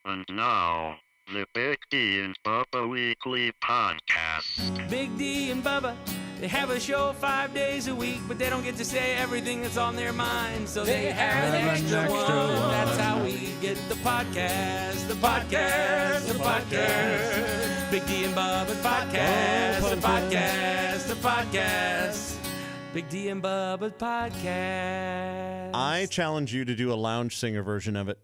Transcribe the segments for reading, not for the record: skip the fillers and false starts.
And now, the Big D and Bubba Weekly Podcast. Big D and Bubba, they have a show 5 days a week, but they don't get to say everything that's on their mind, so they have an extra one. That's how we get the podcast, the podcast, the podcast. Big D and Bubba podcast, the podcast, the podcast. Big D and Bubba podcast. I challenge you to do a lounge singer version of it.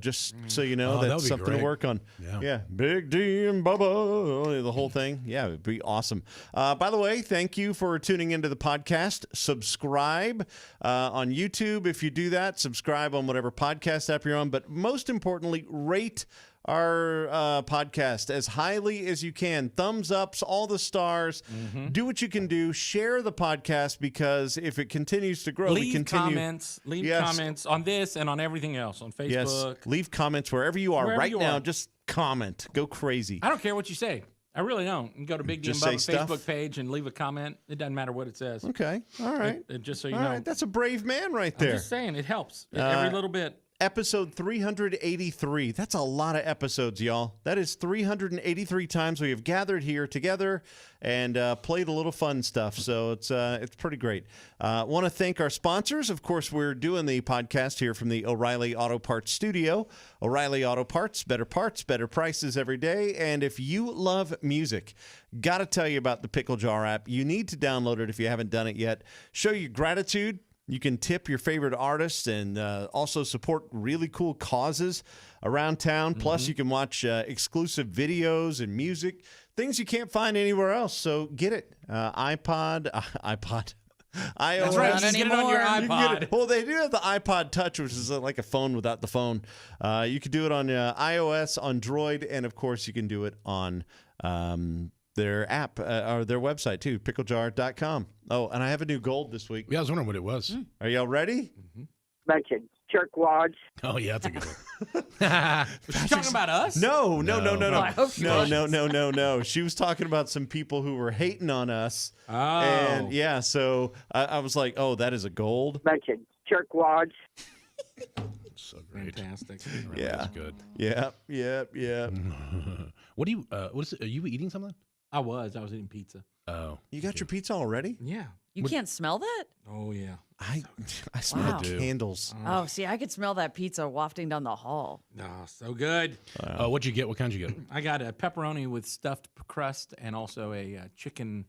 Just so you know, that's something great. to work on. Yeah. Big D and Bubba, the whole thing. Yeah, it'd be awesome. By the way, thank you for tuning into the podcast. Subscribe on YouTube if you do that. Subscribe on whatever podcast app you're on. But most importantly, rate our podcast as highly as you can. Thumbs ups, all the stars. Do what you can do. Share the podcast, because if it continues to grow, we continue. Leave comments on this and on everything else, on Facebook. Yes, leave comments wherever you are right now. Just comment. Go crazy. I don't care what you say. I really don't. You can go to Big D and Just say Bubba stuff? Facebook page and leave a comment. It doesn't matter what it says. Okay. All right. Just so you All know. right. That's a brave man right there. I'm just saying, it helps. Every little bit. Episode 383. That's a lot of episodes, y'all. That is 383 times we have gathered here together and played a little fun stuff. So it's pretty great. Want to thank our sponsors. Of course, we're doing the podcast here from the O'Reilly Auto Parts studio. O'Reilly Auto Parts, better prices every day. And if you love music, got to tell you about the Pickle Jar app. You need to download it if you haven't done it yet. Show your gratitude. You can tip your favorite artists and also support really cool causes around town. Plus, you can watch exclusive videos and music, things you can't find anywhere else. So get it. iPod, iOS. That's right. You can get it on your iPod. Well, they do have the iPod Touch, which is like a phone without the phone. You can do it on iOS, Android, and, of course, you can do it on their app or their website, too, picklejar.com. Oh, and I have a new gold this week. Yeah, I was wondering what it was. Are y'all ready? Bunch of jerkwads. Oh, yeah, that's a good one. Was she talking about us? No. I hope she was. No. She was talking about some people who were hating on us. Oh. And, yeah, so I was like, oh, that is a gold. Bunch of jerkwads. So great. Fantastic. Yeah. That's good. Yeah. What do you, what is it? Are you eating something? I was eating pizza. Oh. You got your pizza already? Yeah. You can't smell that? Oh, yeah. I smell Wow. candles. Oh, see, I could smell that pizza wafting down the hall. Oh, so good. What'd you get? What kind did you get? I got a pepperoni with stuffed crust and also a chicken,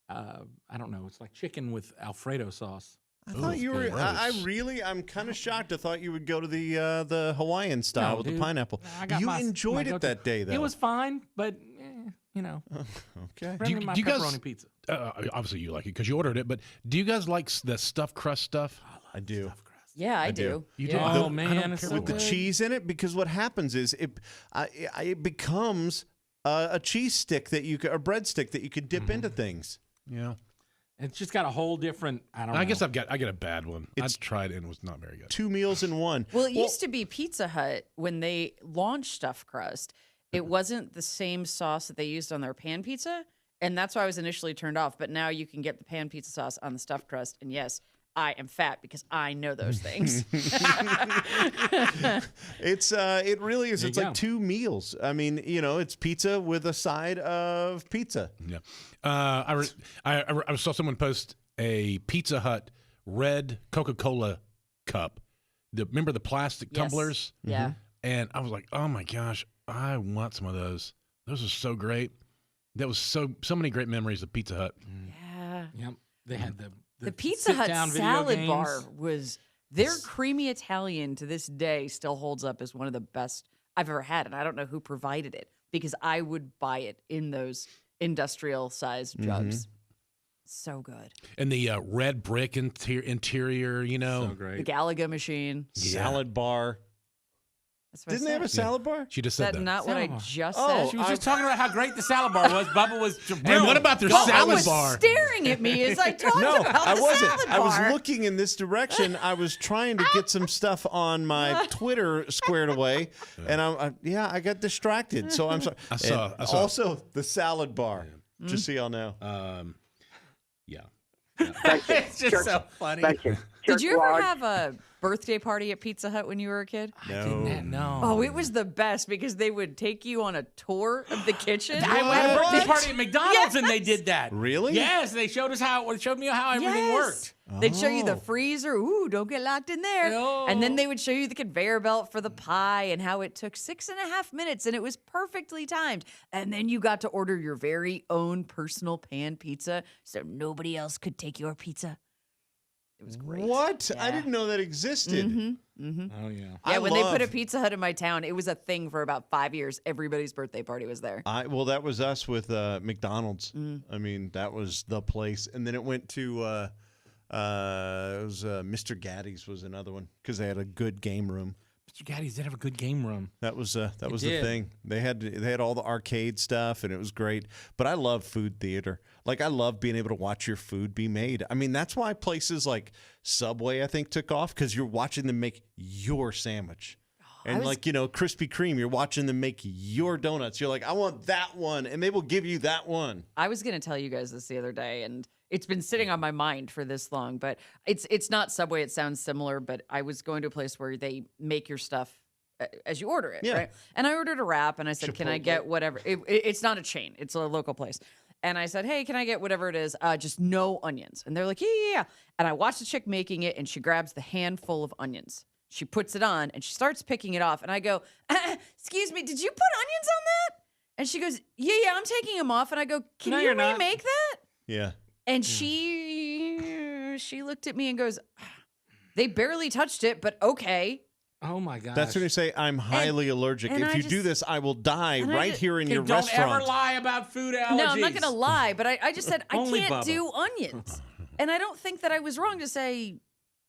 I don't know, it's like chicken with Alfredo sauce. I thought you were. I'm kind of shocked. I thought you would go to the Hawaiian style with the pineapple. You enjoyed it that day, though. It was fine, but you know. Okay. Bring me my pepperoni pizza. Obviously, you like it because you ordered it. But do you guys like the stuffed crust stuff? I do. Yeah, I do. You Yeah. do? Oh, man, it's so With the good. cheese in it, because what happens is it becomes a cheese stick that a breadstick that you could dip into things. Yeah. It's just got a whole different, I don't know. I guess I got a bad one. I tried it and it was not very good. 2 meals in one. Well, it used to be Pizza Hut when they launched stuffed crust. It wasn't the same sauce that they used on their pan pizza, and that's why I was initially turned off. But now you can get the pan pizza sauce on the stuffed crust, and yes, I am fat because I know those things. It really is. It's you like go. 2 meals. I mean, it's pizza with a side of pizza. Yeah. I saw someone post a Pizza Hut red Coca-Cola cup. Remember the plastic Yes. tumblers? Yeah. And I was like, oh my gosh, I want some of those. Those are so great. That was so many great memories of Pizza Hut. Yeah. Yep. They had The Pizza Hut sit-down video salad games. bar was their creamy Italian to this day still holds up as one of the best I've ever had, and I don't know who provided it because I would buy it in those industrial sized jugs. So good. And the red brick interior, So The great. Galaga machine. Salad bar. That's what I Didn't they have a said. salad bar? She just Is said that that. not what I Salad bar. just Oh, said? She was just talking about how great the salad bar was. Bubba was And what about their Bubba salad was bar? staring at me as I talked No, about I the wasn't. salad I was bar. looking in this direction. I was trying to get some stuff on my Twitter squared away, and I got distracted. So I'm sorry. I saw. Also, the salad bar. Just so y'all know. Yeah. It's just so funny. Bunch of Did you ever Jerkwad. have a birthday party at Pizza Hut when you were a kid? No. Oh, it was the best because they would take you on a tour of the kitchen. I had a birthday party at McDonald's and they Yes. did that. Really? Yes, they showed me how everything worked. They'd show you the Oh. freezer. Ooh, don't get locked in there. And then they would show you the conveyor belt for the pie and how it took 6.5 minutes and it was perfectly timed. And then you got to order your very own personal pan pizza so nobody else could take your pizza. It was great. What? I Yeah. didn't know that existed. Oh, yeah. Yeah, when they put a love- Pizza Hut in my town, it was a thing for about 5 years. Everybody's birthday party was there. Well, that was us with McDonald's. Mm. I mean, that was the place. And then it went to it was Mr. Gaddy's was another one because they had a good game room. Mr. Gaddy's did have a good game room. That was the did. thing. They had all the arcade stuff and it was great. But I love food theater. Like I love being able to watch your food be made. I mean, that's why places like Subway I think took off because you're watching them make your sandwich. And was- like, Krispy Kreme, you're watching them make your donuts. You're like, I want that one, and they will give you that one. I was going to tell you guys this the other day, and it's been sitting on my mind for this long, but it's not Subway. It sounds similar, but I was going to a place where they make your stuff as you order it, Yeah. right? And I ordered a wrap, and I said, can I get Chipotle. whatever? It's not a chain. It's a local place. And I said, hey, can I get whatever it is? Just no onions. And they're like, yeah. And I watched the chick making it, and she grabs the handful of onions. She puts it on, and she starts picking it off. And I go, excuse me, did you put onions on that? And she goes, yeah, I'm taking them off. And I go, can No, you you're not. remake that? Yeah. And she looked at me and goes, they barely touched it, but okay. Oh my gosh. That's when you say, I'm highly allergic. and If I you do just- this, I will die and I right just- here in Okay, your don't restaurant. ever lie about food allergies. No, I'm not going to lie, but I just said, I Only can't Bubba. do onions. And I don't think that I was wrong to say,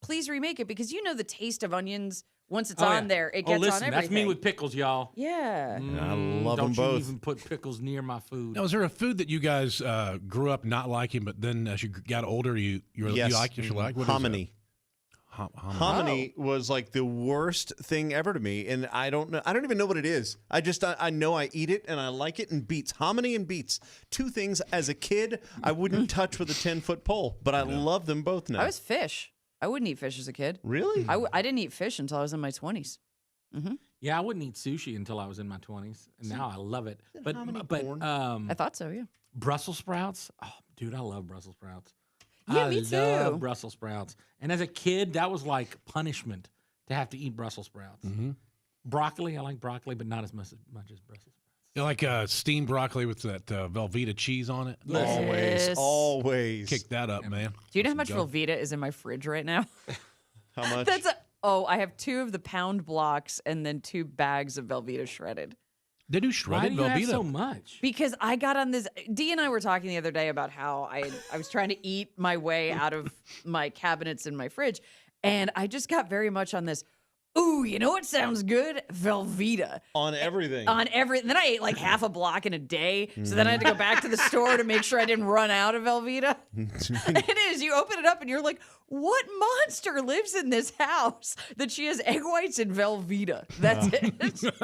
please remake it because you know the taste of onions. Once it's Oh, on yeah. there, it Oh, gets listen, on everything. that's me with pickles, y'all. Yeah. I love Don't them both. you even put pickles near my food. Now, is there a food that you guys grew up not liking, but then as you got older, you Yes. like? What is Hominy. it? Hominy. Hominy was like the worst thing ever to me, and I don't know. I don't even know what it is. I know I eat it and I like it. And beets, hominy and beets, two things as a kid I wouldn't touch with a 10-foot pole, but I love them both now. I was fish. I wouldn't eat fish as a kid. Really? I didn't eat fish until I was in my 20s. Yeah, I wouldn't eat sushi until I was in my 20s, and now I love it. But corn? I thought so, yeah. Brussels sprouts, oh, dude, I love Brussels sprouts. Yeah, I me too. love Brussels sprouts. And as a kid, that was like punishment to have to eat Brussels sprouts. Broccoli, I like broccoli, but not as much as Brussels sprouts. You like steamed broccoli with that Velveeta cheese on it? Always, Yes. always. Kick that up, man. Do you know how much Go. Velveeta is in my fridge right now? How much? I have 2 of the pound blocks and then 2 bags of Velveeta shredded. They do Why shredded do you have Velveeta. so much? Because I got on this. Dee and I were talking the other day about how I was trying to eat my way out of my cabinets in my fridge, and I just got very much on this. Ooh, you know what sounds good? Velveeta. On everything. On every. Then I ate like half a block in a day, so then I had to go back to the store to make sure I didn't run out of Velveeta. It is. You open it up and you're like, what monster lives in this house that she has egg whites and Velveeta? That's it.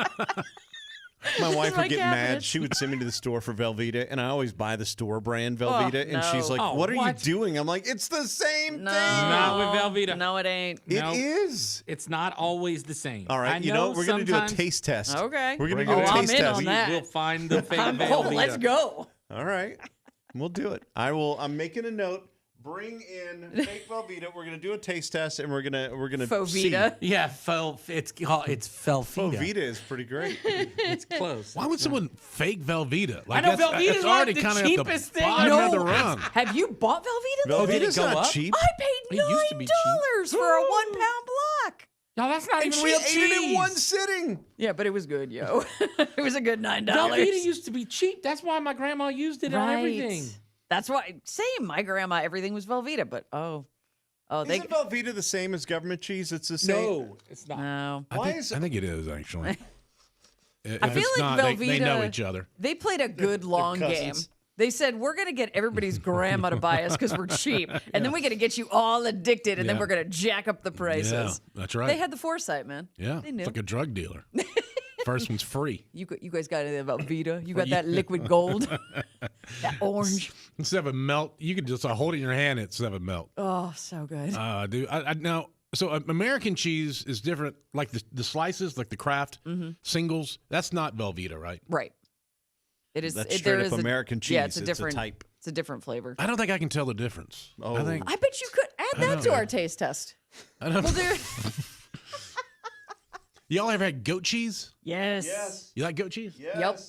My wife my would get mad. cabinet. She would send me to the store for Velveeta, and I always buy the store brand Velveeta. And she's no. like, Oh, "What are what? you doing?" I'm like, "It's the same No, thing." Not with Velveeta. No, it ain't. It No. is. It's not always the same. All right, I you know, we're gonna do a sometimes- taste test. Okay. We're gonna Bring do it a on. taste I'm in test. on that. We'll find the fake Velveeta. Let's go. All right, we'll do it. I'm making a note. Bring in fake Velveeta. We're gonna do a taste test, and we're gonna see. Velveeta. Yeah, it's Velveeta. Velveeta is pretty great. It's close. Why would someone fake Velveeta? Like, know, that's Velveeta's already like the kind of cheapest at the thing. bottom of the No. run. Have you bought Velveeta? though? did it Velveeta's go not up? cheap. I paid It used to be cheap. $9 for a 1 pound block. Y'all, that's not And even she real ate cheese. it in one sitting. Yeah, but it was good, yo. It was a good $9. Velveeta used to be cheap. That's why my grandma used it on everything. That's why. Same. My grandma, everything was Velveeta, but they. Isn't Velveeta the same as government cheese? It's the same. No, it's not. No. Why is I it? think it is actually. If I feel it's like not, they know Velveeta- each other. They played a good long game. cousins. They said, we're going to get everybody's grandma to buy us because we're cheap. And then we're going to get you all addicted, and then Yeah. we're going to jack up the prices. Yeah, that's right. They had the foresight, man. yeah, They knew. it's like a drug dealer. First one's free. You guys got anything about Velveeta? You got that liquid gold, that orange. Instead of a melt, you could just hold it in your hand. It's have a melt. Oh, so good. Dude, now. So American cheese is different, like the slices, like the Kraft singles. That's not Velveeta, right? Right. It is. That's straight up American cheese. Yeah, it's a It's a different type. It's a different flavor. I don't think I can tell the difference. Oh. I think I bet you could add that to our taste test. I don't. We'll do. Y'all ever had goat cheese? Yes. You like goat cheese? Yep.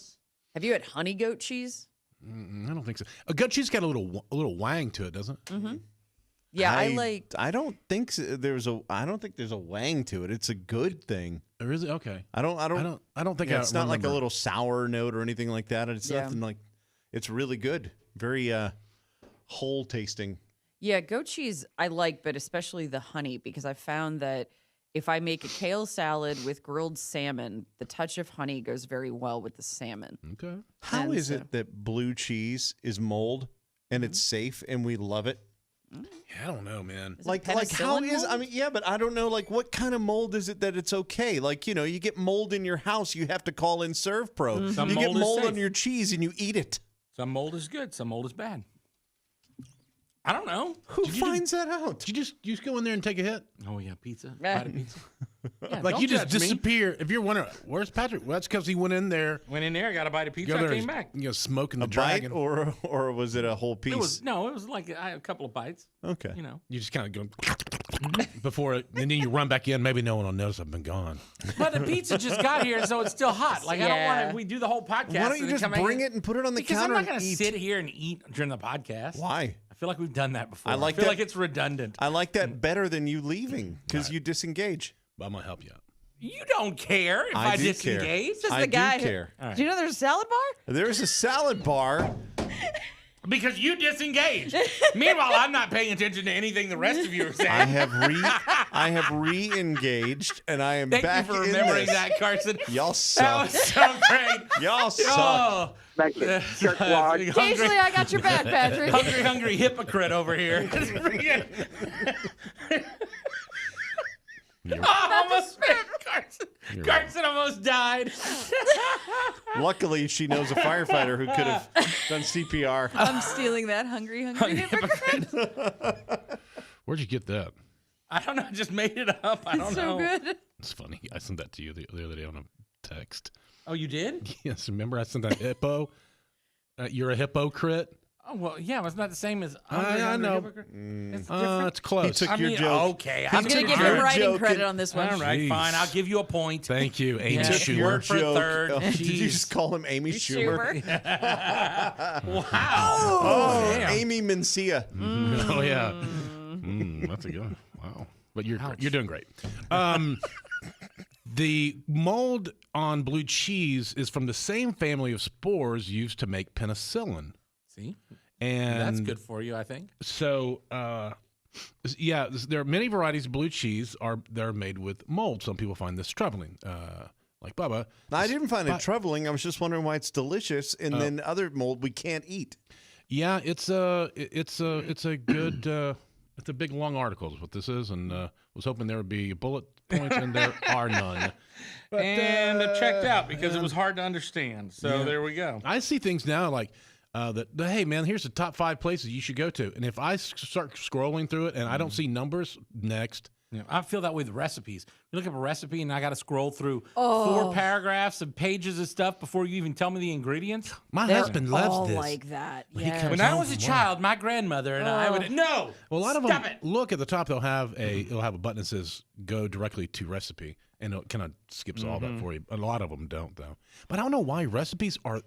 Have you had honey goat cheese? I don't think so. A goat cheese got a little wang to it, doesn't it? Mm-hmm. Yeah, I don't think I don't think there's a wang to it. It's a good thing. Or is it? Okay. I don't think yeah, I it's not like a remember. little sour note or anything like that. It's Yeah. nothing like. It's really good. Very whole tasting. Yeah, goat cheese I like, but especially the honey, because I found that if I make a kale salad with grilled salmon, the touch of honey goes very well with the salmon. Okay. How And is so- it that blue cheese is mold and it's safe and we love it? Yeah, I don't know, man. Is it Like how penicillin is? I mold? mean, yeah, but I don't know. Like, what kind of mold is it that it's okay? Like, you know, you get mold in your house, you have to call in ServPro. Some You get mold is mold on safe. your cheese and you eat it. Some mold is good. Some mold is bad. I don't know. Who finds that out? Did you just go in there and take a hit? Oh yeah, pizza. Eh. Bite of pizza. Yeah, Like don't you just judge me. disappear. If you're wondering, where's Patrick? Well, that's because he went in there. Went in there, got a bite of pizza, Go I there, came back. smoking the A bite dragon. or was it a whole piece? It was like a couple of bites. Okay. You know. You just kind of go before it, and then you run back in. Maybe no one will notice I've been gone. But the pizza just got here, so it's still hot. Like I don't want Yeah. to. We do the whole podcast. Why don't and you then just come in bring here- it and put it on the Because counter I'm not and going to eat? sit here and eat during the podcast. Why? I feel like we've done that before. I like feel that- like it's redundant. I like that better than you leaving because you disengage. But I'm gonna help you out. You don't care if do I, care. disengage. Just I the do guy. who- care. Do you know there's a salad bar? There's a salad bar. Because you disengaged. Meanwhile, I'm not paying attention to anything the rest of you are saying. I have re-engaged and I am Thank back you for in remembering this. that, Carson. Y'all That suck. was so great. Y'all suck. Oh, Mexican jerkwad. Occasionally, I got your back, Patrick. hungry hypocrite over here. Almost Carson. Carson almost died. Luckily, she knows a firefighter who could have done CPR. I'm stealing that hungry hypocrite. Where'd you get that? I don't know. I just made it up. I don't It's so know. good. It's funny. I sent that to you the other day on a text. Oh, you did? Yes, remember I sent that hippo? You're a hypocrite? Oh, well, yeah. It's not the same as I know. hypocrite. It's different. It's close. He took I your mean, joke. okay. I'm I'll going to take give your him writing joking. credit on this one. All right, Jeez. fine. I'll give you a point. Thank you, Amy Yeah. Schumer. Your for joke. third. Oh, did you Jeez. just call him Amy Schumer? Wow. Oh, damn. Amy Mencia. Oh yeah, that's a good one. Wow, but you're doing great. The mold on blue cheese is from the same family of spores used to make penicillin, See? and That's good for you, I think. So, yeah, there are many varieties of blue cheese they're made with mold. Some people find this troubling, like Bubba. I didn't find it troubling. I was just wondering why it's delicious, and then other mold we can't eat. Yeah, it's a good. It's a big long article is what this is, and was hoping there would be bullet points, and there are none. But, And it checked out because it was hard to understand. So there we go. I see things now like hey man, here's the top 5 places you should go to, and if I start scrolling through it and I don't see numbers next, Yeah, I feel that way with recipes. You look up a recipe and I got to scroll through 4 paragraphs of pages of stuff before you even tell me the ingredients. my They're husband loves all this. like that. he Yeah. comes When I home was a from work. child, my grandmother and I would no. Well, a lot of Stop them it. look at the top. It'll have a button that says "Go directly to recipe," and it kind of skips all that for you. A lot of them don't, though. But I don't know why recipes are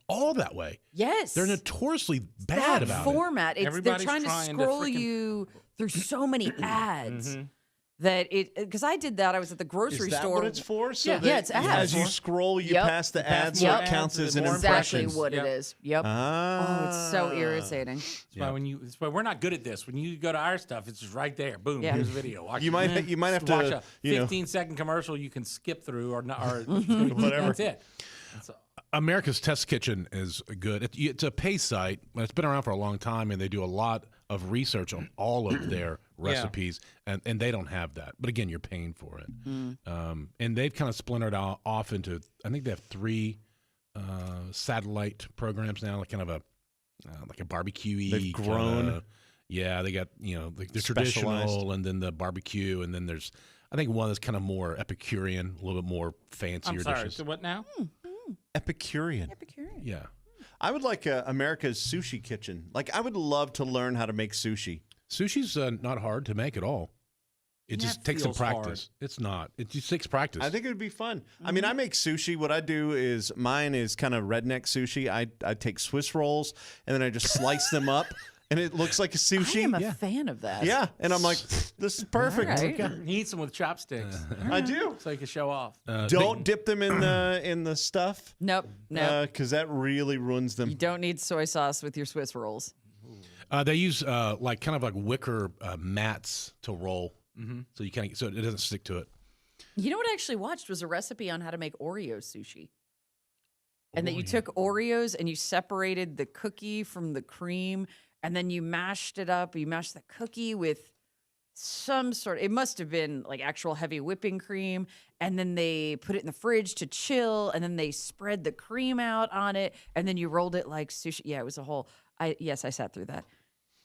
all that way. Yes. They're notoriously bad that about it. format. They're Everybody's trying to trying to scroll frickin- you through so many ads that because I did that. I was at the grocery Is that store. what it's for? So Yeah, that it's ads. As you scroll, you Yep. pass the You pass ads, more so it ads counts and as the an more exactly impression. what Yep. it is. Yep. Oh, it's so irritating. That's why we're not good at this. When you go to our stuff, it's just right there. Boom, Yeah. here's a video. Watch You might have watch to a you know 15-second commercial you can skip through or not, or whatever. That's it. America's Test Kitchen is good. It's a pay site. It's been around for a long time, and they do a lot of research on all of their recipes, and they don't have that. But again, you're paying for it. Mm. And they've kind of splintered off into, I think they have 3 satellite programs now, like kind of a barbecue-y. They've grown. Yeah, they got, the traditional and then the barbecue, and then there's, I think one that's kind of more Epicurean, a little bit more fancier I'm sorry. dishes. So what now? Epicurean. Yeah. I would like America's sushi kitchen. Like, I would love to learn how to make sushi. Sushi's not hard to make at all. It just takes some feels practice. It's not. It just takes practice. I think it would be fun. I mean, I make sushi. What I do is mine is kind of redneck sushi. I take Swiss rolls and then I just slice them up, and it looks like a sushi. I am a fan of that. Yeah, and I'm like, this is perfect. All right. He eats them with chopsticks, I do. so he can show off. Don't dip them in the stuff. Nope. Nope. Because that really ruins them. You don't need soy sauce with your Swiss rolls. They use kind of like wicker mats to roll, so you kind of so it doesn't stick to it. You know what I actually watched was a recipe on how to make Oreo sushi. And that you took Oreos and you separated the cookie from the cream, and then you mashed it up. You mashed the cookie with some sort of, it must have been like actual heavy whipping cream. And then they put it in the fridge to chill, and then they spread the cream out on it, and then you rolled it like sushi. Yeah, it was a whole, I sat through that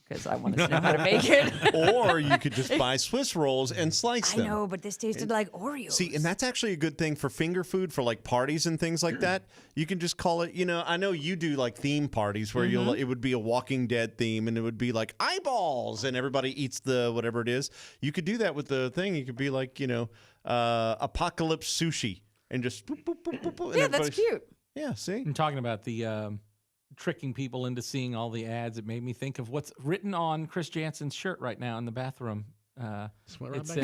because I wanted to know how to make it. Or you could just buy Swiss rolls and slice them. I know, but this tasted like Oreos. See, and that's actually a good thing for finger food for like parties and things like that. You can just call it, I know you do like theme parties where it would be a Walking Dead theme, and it would be like eyeballs and everybody eats the whatever it is. You could do that with the thing. You could be like, apocalypse sushi and just boop, boop, boop, boop, boop, and yeah, that's everybody's- cute. Yeah, see? I'm talking about the tricking people into seeing all the ads. It made me think of what's written on Chris Jansen's shirt right now in the bathroom. It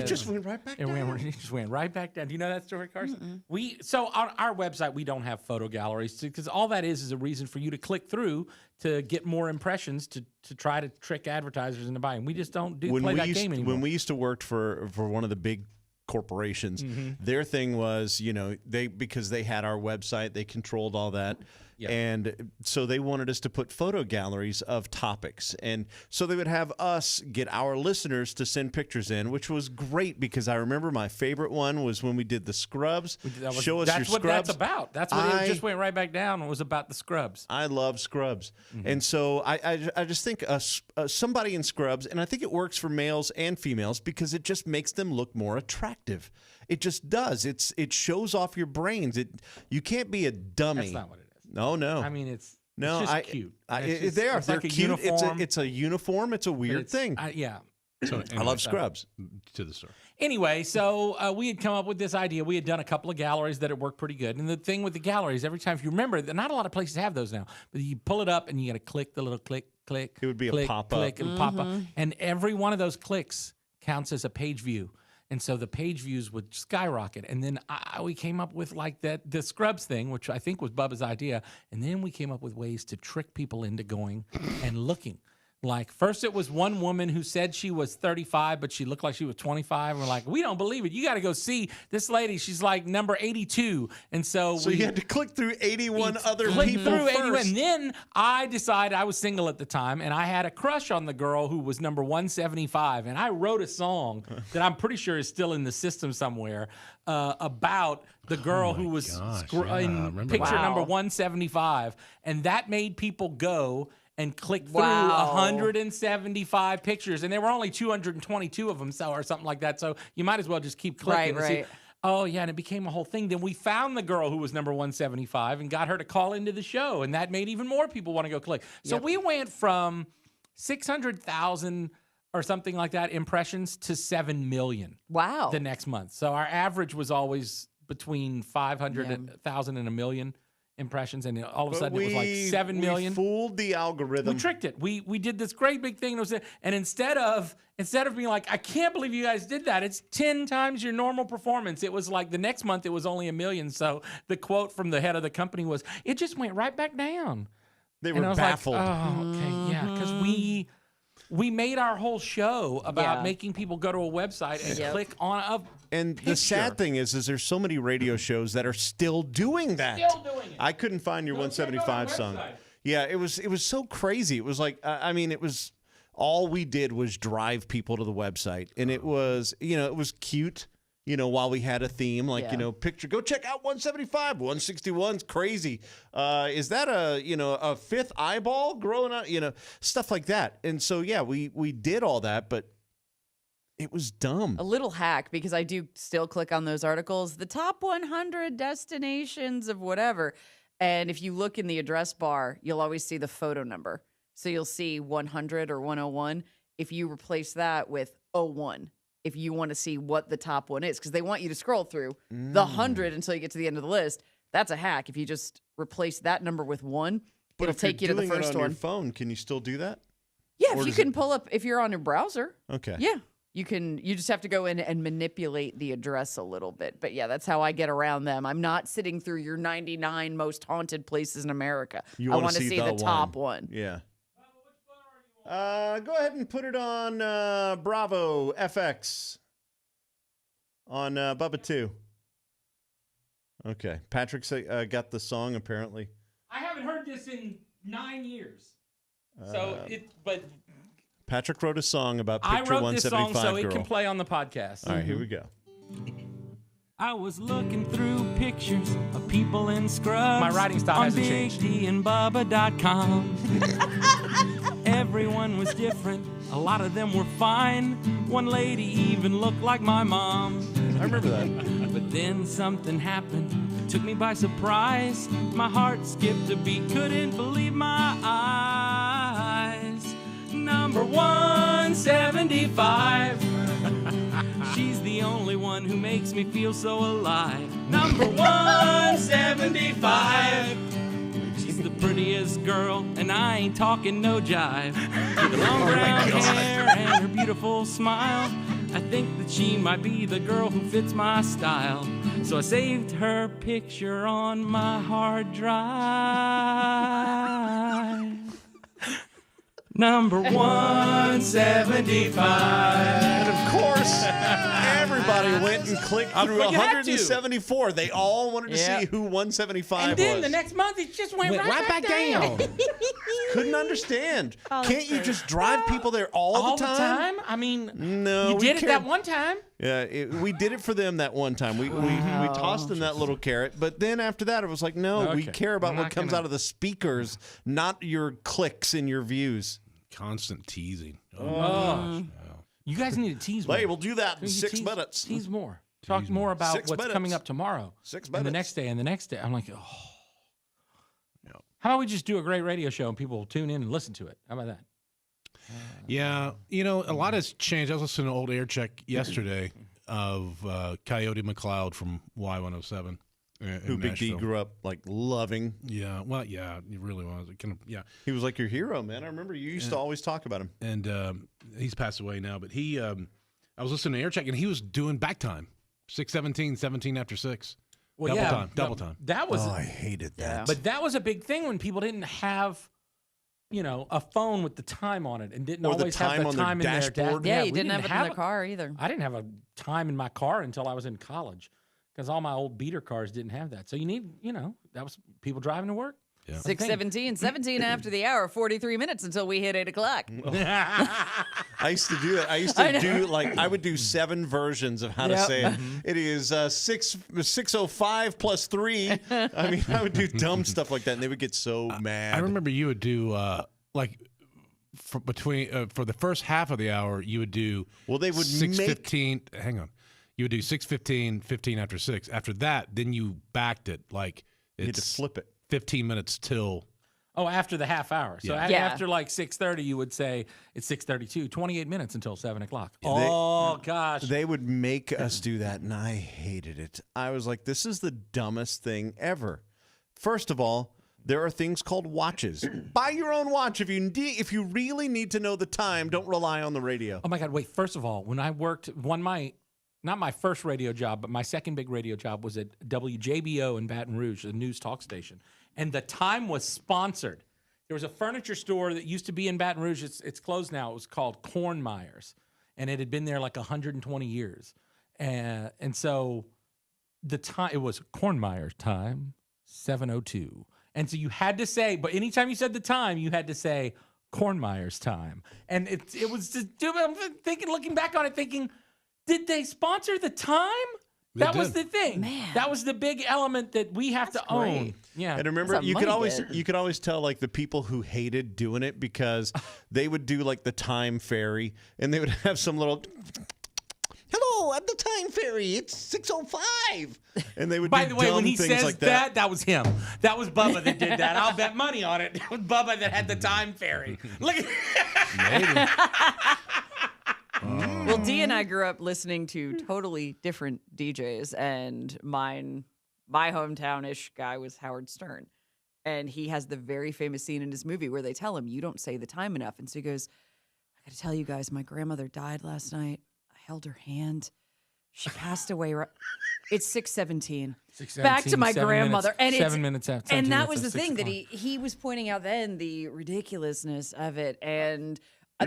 just went right back down. It just went right back down. Do you know that story, Carson? So on our website, we don't have photo galleries because all that is a reason for you to click through to get more impressions to try to trick advertisers into buying. We just don't play that game anymore. When we used to work for one of the big corporations, their thing was, because they had our website, they controlled all that. Yep. And so they wanted us to put photo galleries of topics. And so they would have us get our listeners to send pictures in, which was great because I remember my favorite one was when we did the scrubs. Show us your That's what scrubs. that's about. That's what it just went right back down. It was about the scrubs. I love scrubs. And so I just think somebody in scrubs, and I think it works for males and females because it just makes them look more attractive. It just does. It shows off your brains. You can't be a dummy. That's not what it is. No. I mean, it's just cute. They're like a cute. uniform. It's a uniform. It's a weird thing. Yeah. So I love scrubs. To the store. Anyway, so we had come up with this idea. We had done a couple of galleries that had worked pretty good. And the thing with the galleries, every time, if you remember, not a lot of places have those now. But you pull it up and you got to click the little click. It would be click, a pop-up. Click, and pop up. And every one of those clicks counts as a page view. And so the page views would skyrocket. And then we came up with like the scrubs thing, which I think was Bubba's idea. And then we came up with ways to trick people into going and looking. Like, first it was one woman who said she was 35, but she looked like she was 25. And we're like, we don't believe it. You got to go see this lady. She's like number 82. And so you had to click through 81 other click people through first. 81. And then I decided, I was single at the time, and I had a crush on the girl who was number 175. And I wrote a song that I'm pretty sure is still in the system somewhere about the girl who was in picture number 175. And that made people go and click through 175 pictures, and there were only 222 of them, or something like that. So you might as well just keep clicking. Right. Oh yeah, and it became a whole thing. Then we found the girl who was number 175 and got her to call into the show, and that made even more people want to go click. So we went from 600,000 or something like that impressions to 7 million. Wow. The next month. So our average was always between 500,000 and a million impressions, and all of a sudden it was like 7 million. We fooled the algorithm. We tricked it. We did this great big thing. And instead of being like, I can't believe you guys did that, it's 10 times your normal performance. It was like the next month it was only 1 million. So the quote from the head of the company was, it just went right back down. They were baffled. Like, oh, okay, yeah, because we made our whole show about making people go to a website and click on a And picture. the sad thing is there's so many radio shows that are still doing that. Still doing it. I couldn't find your Go check out 175 our song. website. Yeah, it was so crazy. It was like, it was all we did was drive people to the website, and it was, it was cute. While we had a theme, like, picture, go check out 175, 161's crazy. Is that a fifth eyeball growing out? Stuff like that. And so, yeah, we did all that, but it was dumb. A little hack, because I do still click on those articles, the top 100 destinations of whatever. And if you look in the address bar, you'll always see the photo number. So you'll see 100 or 101. If you replace that with 01, if you want to see what the top one is, because they want you to scroll through the 100 until you get to the end of the list. That's a hack. If you just replace that number with 1, it'll take you to the first one. But if you're doing it on one. your phone, can you still do that? Yeah, if you can pull up, if you're on your browser. Okay. Yeah, you can. You just have to go in and manipulate the address a little bit. But yeah, that's how I get around them. I'm not sitting through your 99 most haunted places in America. I want to see the top one. Yeah. Go ahead and put it on Bravo FX on Bubba 2. Okay. Patrick got the song, apparently. I haven't heard this in 9 years. But Patrick wrote a song about Picture I wrote this 175 song so girl. it can play on the podcast. All right, here we go. I was looking through pictures of people in scrubs. My writing style on hasn't changed. BigDandBubba.com. Everyone was different. A lot of them were fine. One lady even looked like my mom. I remember that. But then something happened. It took me by surprise. My heart skipped a beat. Couldn't believe my eyes. Number 175. She's the only one who makes me feel so alive. Number 175. She's the prettiest girl, and I ain't talking no jive. With her long brown hair and her beautiful smile, I think that she might be the girl who fits my style. So I saved her picture on my hard drive. Number 175. And of course, everybody went and clicked through Well, you had to. 174. They all wanted to see who 175 And then was. the next month, it just went right back down. Couldn't understand. Can't you just drive people there all the time? I mean, No, you we did it cared. that one time. Yeah, we did it for them that one time. We tossed them that little carrot, but then after that, it was like, no, we Okay. care about I'm what not comes gonna- out of the speakers, not your clicks and your views. Constant teasing. You guys need to tease more. Hey, we'll do that in You 6 tease- minutes. Tease more. Talk more about 6 what's minutes. coming up tomorrow. 6 And minutes. the next day, and the next day. I'm like, oh. How about we just do a great radio show and people will tune in and listen to it? How about that? Yeah, a lot has changed. I was listening to an old air check yesterday of Coyote McLeod from Y107. Who Big D grew up like loving. Yeah, well, yeah, he really was. It kind of, yeah. He was like your hero, man. I remember you used to always talk about him. And he's passed away now, but he, I was listening to air check, and he was doing back time, 6:17, 17 after 6. Well, Double time. That was, I hated that. but that was a big thing when people didn't have, a phone with the time on it and didn't Or the always have time the on their time in their dashboard. Yeah, we you didn't have it in the a- car either. I didn't have a time in my car until I was in college because all my old beater cars didn't have that. So you need, that was people driving to work. Yeah. 6:17, 17 after the hour, 43 minutes until we hit 8 o'clock. I used to do that. I used to do I would do 7 versions of how to Yep. say it. It is 6:05 plus 3. I mean, I would do dumb stuff like that, and they would get so mad. I remember you would do for the first half of the hour, you would do. Well, they would 6:15. Hang on, you would do 6:15, 15 after 6. After that, then you backed it like you had to it's flip it. 15 minutes till. Oh, after the half hour. So Yeah. Yeah. after like 6:30, you would say it's 6:32, 28 minutes until 7 o'clock. They- Oh, gosh. They would make us do that, and I hated it. I was like, this is the dumbest thing ever. First of all, there are things called watches. Buy your own watch. If you really need to know the time, don't rely on the radio. Oh, my God. Wait, first of all, when I worked, not my first radio job, but my second big radio job was at WJBO in Baton Rouge, a news talk station. And the time was sponsored. There was a furniture store that used to be in Baton Rouge. It's closed now. It was called Kornmeyer's. And it had been there like 120 years. And so the time, it was Kornmeyer's time, 7:02. And so you had to say, but anytime you said the time, you had to say Kornmeyer's time. And it was just, I'm thinking, looking back on it, thinking, did they sponsor the time? That was the thing. Man. That was the big element that we have to own. Yeah. And remember, That's a you could money always get. tell like the people who hated doing it because they would do like the time fairy and they would have some little hello, I'm the time fairy. It's 6:05. And they would By do the way, when dumb he things says like that was him. That was Bubba that did that. I'll bet money on it. It was Bubba that had the time fairy. Look at Well, Dee and I grew up listening to totally different DJs, and my hometown-ish guy was Howard Stern. And he has the very famous scene in his movie where they tell him, you don't say the time enough. And so he goes, I got to tell you guys, my grandmother died last night. I held her hand. She passed away. It's 6:17. Back to my grandmother. Minutes, 7 minutes after. And that was the thing that he was pointing out then, the ridiculousness of it. And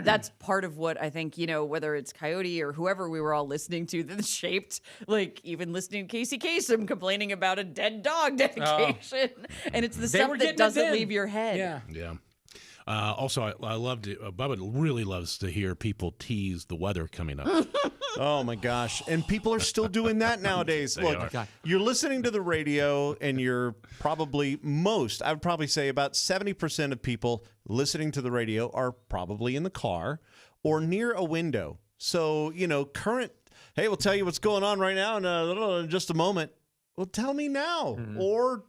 that's part of what I think, whether it's Coyote or whoever we were all listening to that shaped, like even listening to Casey Kasem complaining about a dead dog dedication. And it's the stuff that doesn't leave your head. Yeah. Yeah. Also, I loved it. Bubba really loves to hear people tease the weather coming up. Oh my gosh. And people are still doing that nowadays. Look, you're listening to the radio and you're probably I would probably say about 70% of people listening to the radio are probably in the car or near a window. So, current, hey, we'll tell you what's going on right now in just a moment. Well, tell me now. Or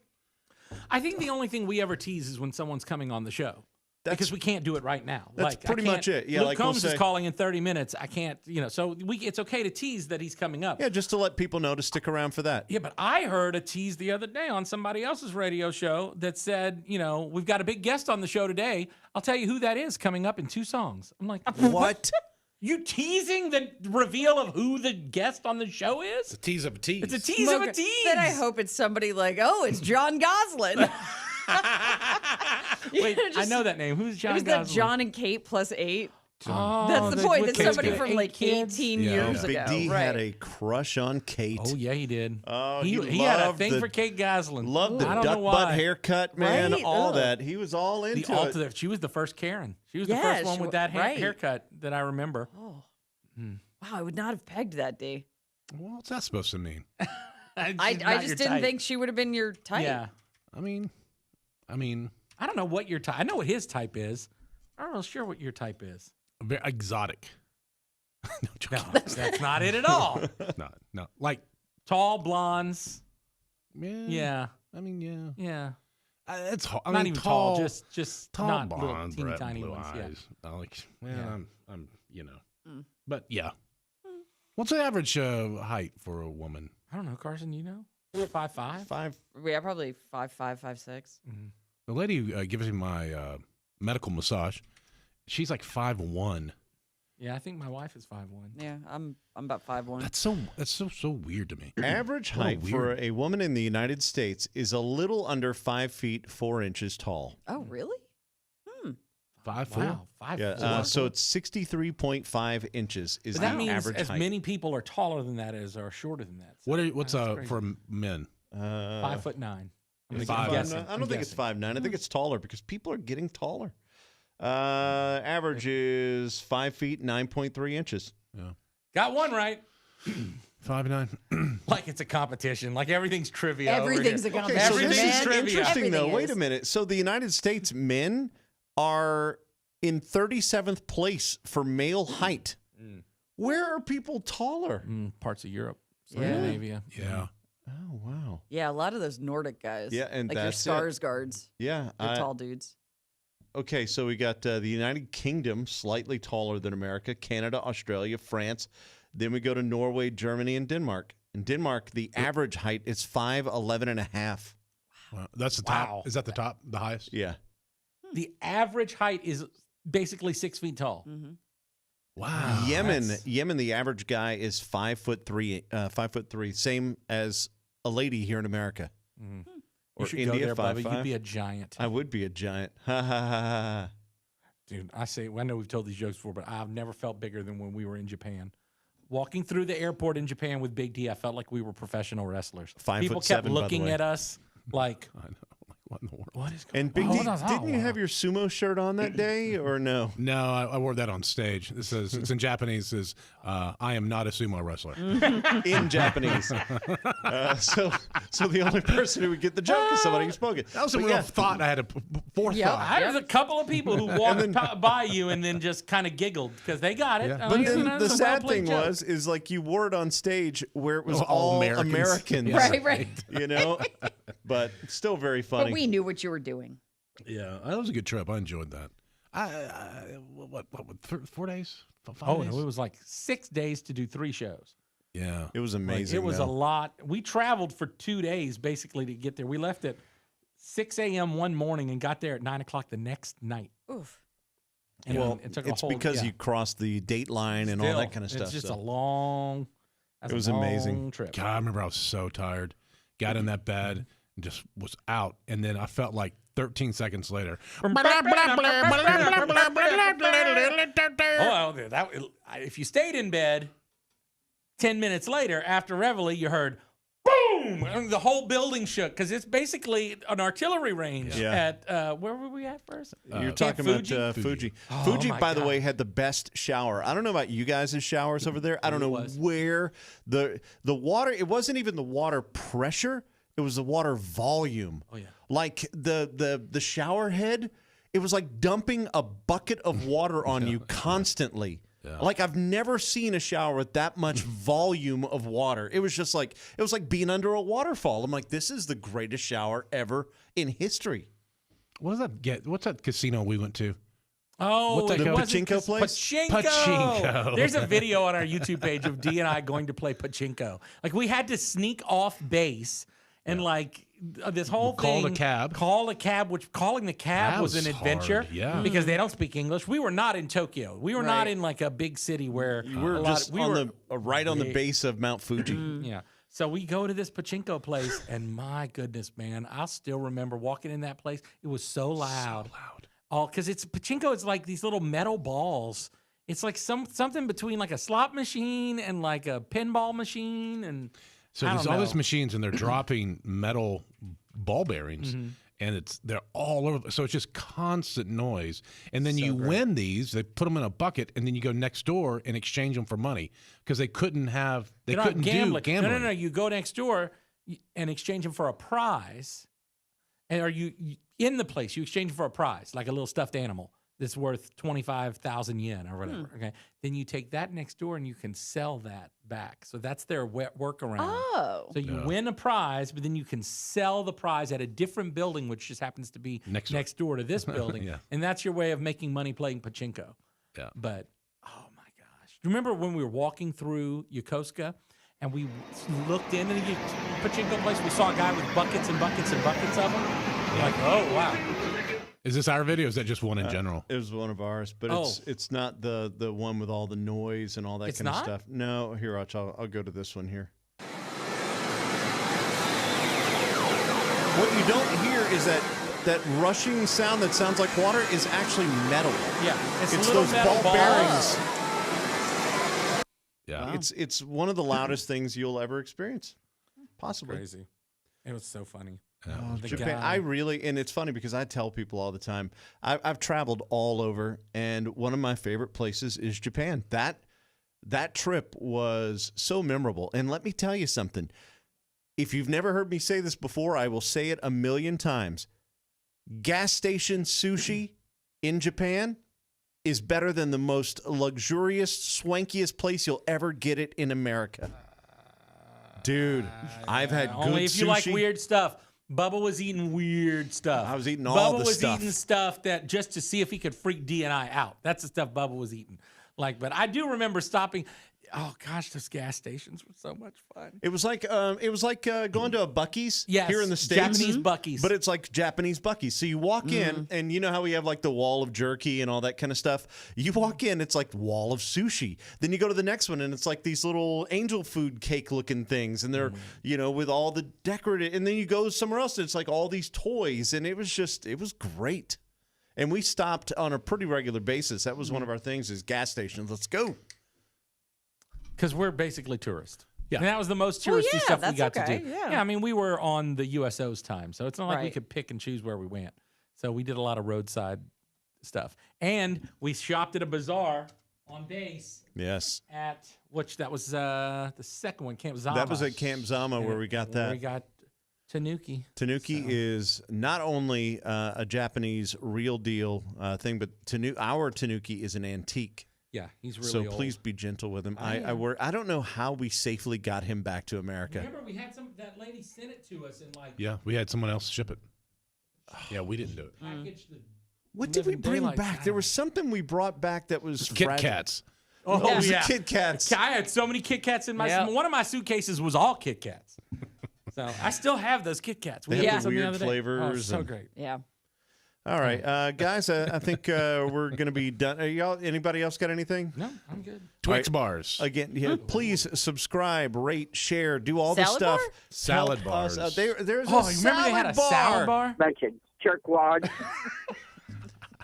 I think the only thing we ever tease is when someone's coming on the show. Because we can't do it right now. That's pretty much it. Yeah, Luke like Combs we'll is calling in 30 minutes. I can't, so it's okay to tease that he's coming up. yeah, just to let people know to stick around for that. Yeah, but I heard a tease the other day on somebody else's radio show that said, we've got a big guest on the show today. I'll tell you who that is coming up in 2 songs. I'm like, What? You teasing the reveal of who the guest on the show is? It's a tease of a tease. It's a tease of a tease. Then I hope it's somebody like, it's John Gosling. Wait, I know that name. Who's John It was Gosling? that John and Kate plus 8. Oh, That's the point. with That's somebody Kate. from like 18 years Big ago. D right. had a crush on Kate. Oh, yeah, he did. Oh, he he had a loved thing for Kate Gosling. Loved the I don't duck know butt why. haircut, man. Right? All Ugh. that. He was all into it. She was the first Karen. She was Yeah, the first one she with wa- that right. haircut that I remember. Oh. Wow, I would not have pegged that, D. Well, what's that supposed to mean? I just didn't think she would have been your type. Yeah. I mean, I don't know what your type. I know what his type is. I'm not sure what your type is. very exotic. No, No, that's not it at all. no. Like, Tall blondes. yeah. Yeah. I mean, yeah. Yeah. It's hard. I Not mean, even tall, just tall not blonde, little teeny red, tiny blue ones. Yeah. eyes. I like, well, Yeah. I'm, but yeah. What's the average height for a woman? I don't know, Carson. You know, 5'5". 5. Yeah, probably 5'5", 5'6". The lady who gives me my medical massage, she's like 5'1". Yeah, I think my wife is 5'1". Yeah, I'm about 5'1". That's so weird to me. Average What a height for weird- a woman in the United States is a little under 5 feet 4 inches tall. Oh, really? 5'4". Wow, 5'4". Yeah, so it's 63.5 inches is But that the means average as height. many people are taller than that as are shorter than that. So What's that's crazy. for men? 5'9". I'm Five- guessing. I don't think it's 5'9". I think it's taller because people are getting taller. Average is 5 feet 9.3 inches. Got one right. 5'9". Like it's a competition. Like everything's trivia. over Everything's here. a Okay, competition. so this Everything's is trivia. interesting, though. Everything Wait a is. minute. So the United States men are in 37th place for male height. Where are people taller? Parts of Europe, Yeah. Scandinavia. Yeah. Oh, wow. Yeah, a lot of those Nordic guys. Yeah, and like your that's it. Skarsgårds. Yeah. They're tall dudes. Okay, so we got the United Kingdom, slightly taller than America, Canada, Australia, France. Then we go to Norway, Germany, and Denmark. In Denmark, the average height is 5'11 and a half. Wow. That's the Wow. top. Is that the top? The highest? Yeah. The average height is basically 6 feet tall. Wow. Yemen, the average guy is 5'3", 5'3", same as a lady here in America. You Or should India, go there, Bubba. 5'5". You'd be a giant. I would be a giant. Ha ha ha ha. Dude, I know we've told these jokes before, but I've never felt bigger than when we were in Japan. Walking through the airport in Japan with Big D, I felt like we were professional wrestlers. 5'7", People kept by the looking way. at us like, I know. Like, what in the world? What is going And Big on? D, didn't you have your sumo shirt on that day, or no? No, I wore that on stage. It says, it's in Japanese, it says, I am not a sumo wrestler. In Japanese. So the only person who would get the joke is somebody who spoke it. That was a real thought. I had a forethought. There's a couple of people who walked by you and then just kind of giggled because they got it. Yeah. I But mean, then the it's a sad well-played thing joke. is like you wore it on stage where it was All all Americans. Americans. Right. You know? But still very funny. But we knew what you were doing. Yeah, that was a good trip. I enjoyed that. What 4 days? 5 Oh, days? no, it was like 6 days to do 3 shows. Yeah. It was Like, amazing. it was a though. lot. We traveled for 2 days basically to get there. We left at 6 a.m. one morning and got there at 9 o'clock the next night. Oof. And Well, it took it's a whole, because yeah. you crossed the date line and all that kind of stuff. It's just so. a long. It was amazing. Trip. God, I remember I was so tired. Got in that bed and just was out. And then I felt like 13 seconds later. Oh, if you stayed in bed 10 minutes later after Reveille, you heard boom, and the whole building shook because it's basically an artillery range Yeah. at where were we at first? You're Camp talking about Fuji? Fuji. Oh, Fuji, my by the God. way, had the best shower. I don't know about you guys' showers over there. I don't know was. where the water. It wasn't even the water pressure. It was the water volume. Oh, yeah. Like the shower head. It was like dumping a bucket of water on you constantly. Yeah. Like I've never seen a shower with that much volume of water. It was just like being under a waterfall. I'm like, this is the greatest shower ever in history. What does that get? What's that casino we went to? Oh, What's that it called? wasn't Pachinko this- place? Pachinko. There's a video on our YouTube page of D and I going to play pachinko. Like we had to sneak off base and like this whole Call thing. a cab. Call a cab. Which calling the cab That was an was adventure. hard, yeah. Because they don't speak English. We were not in Tokyo. We were not Right. in like a big city where You were a lot- just we on were- the right on the base of Mount Fuji. Yeah. So we go to this pachinko place, and my goodness, man, I still remember walking in that place. It was so loud. So loud. Oh, because it's pachinko. It's like these little metal balls. It's like something between like a slot machine and like a pinball machine, and So I there's don't all know. these machines and they're dropping metal ball bearings and they're all over. So it's just constant noise. And then you win these, they put them in a bucket and then you go next door and exchange them for money because they couldn't You're not do gambling. gambling. No. You go next door and exchange them for a prize, and are you in the place? You exchange them for a prize, like a little stuffed animal that's worth 25,000 yen or whatever. Okay, then you take that next door and you can sell that back. So that's their workaround. Oh. So you win a prize, but then you can sell the prize at a different building, which just happens to be next door to this building. Yeah. And that's your way of making money playing pachinko. Yeah. But, oh my gosh. Do you remember when we were walking through Yokosuka and we looked into the pachinko place? We saw a guy with buckets and buckets and buckets of them. Like, oh, wow. Is this our video or is that just one in general? It was one of ours, but it's not the one with all the noise and all that It's kind of not? stuff. No, here, I'll go to this one here. What you don't hear is that rushing sound that sounds like water is actually metal. Yeah. It's It's little those metal ball balls. bearings. Yeah. It's one of the loudest things you'll ever experience, possibly. Crazy. It was so funny. Oh, The Japan. guy- I really, and it's funny because I tell people all the time, I've traveled all over, and one of my favorite places is Japan. That trip was so memorable. And let me tell you something. If you've never heard me say this before, I will say it 1,000,000 times. Gas station sushi in Japan is better than the most luxurious, swankiest place you'll ever get it in America. Dude, I've had good Only if you like sushi. weird stuff. Bubba was eating weird stuff. I was eating all Bubba the was stuff. eating stuff that just to see if he could freak D and I out. That's the stuff Bubba was eating. Like, but I do remember stopping. Oh gosh, those gas stations were so much fun. It was like going to a Buc-ee's Yes, here in the States. Japanese Buc-ee's. But it's like Japanese Buc-ee's. So you walk in, and you know how we have like the wall of jerky and all that kind of stuff? You walk in, it's like wall of sushi. Then you go to the next one, and it's like these little angel food cake looking things. And they're, with all the decorative. And then you go somewhere else, and it's like all these toys. And it was great. And we stopped on a pretty regular basis. That was one of our things is gas stations. Let's go. Because we're basically tourists. And that was the most Well, touristy yeah, stuff we that's got okay, to do. yeah. I mean, we were on the USO's time, so it's not like we Right. could pick and choose where we went. So we did a lot of roadside stuff. And we shopped at a bazaar on base Yes. at, which that was the second one, Camp Zama. That was at Camp Zama where we got that. We got Tanuki. Tanuki is not only a Japanese real deal thing, but our Tanuki is an antique. Yeah, he's really So old. please be gentle with him. I I don't know how we safely got him back to America. Remember, we had that lady sent it to us in like Yeah, we had someone else ship it. Yeah, we didn't do it. packaged the What did we Living bring daylights back? out There of was something we brought back that was Kit fragile. Kats. Oh, Yeah. it was Yeah. Kit Kats. I had so many Kit Kats in my Yep. one of my suitcases was all Kit Kats. So I still have those Kit Kats. We They ate have the some the weird other day. flavors Oh, so and- great. Yeah. All right, guys. I think we're gonna be done. Are y'all? Anybody else got anything? No, I'm good. Twix bars. Again, yeah, please subscribe, rate, share, do all the Salad stuff. bar? Salad Help us bars. out. There's Oh, a you remember they had a salad bar? Bunch of jerkwads.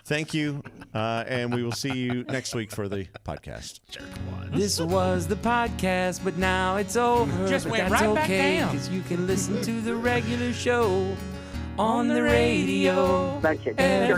Thank you, and we will see you next week for the podcast. This was the podcast, but now it's over. Just but went that's right back okay, down. because you can listen to the regular show on the radio. Bunch of every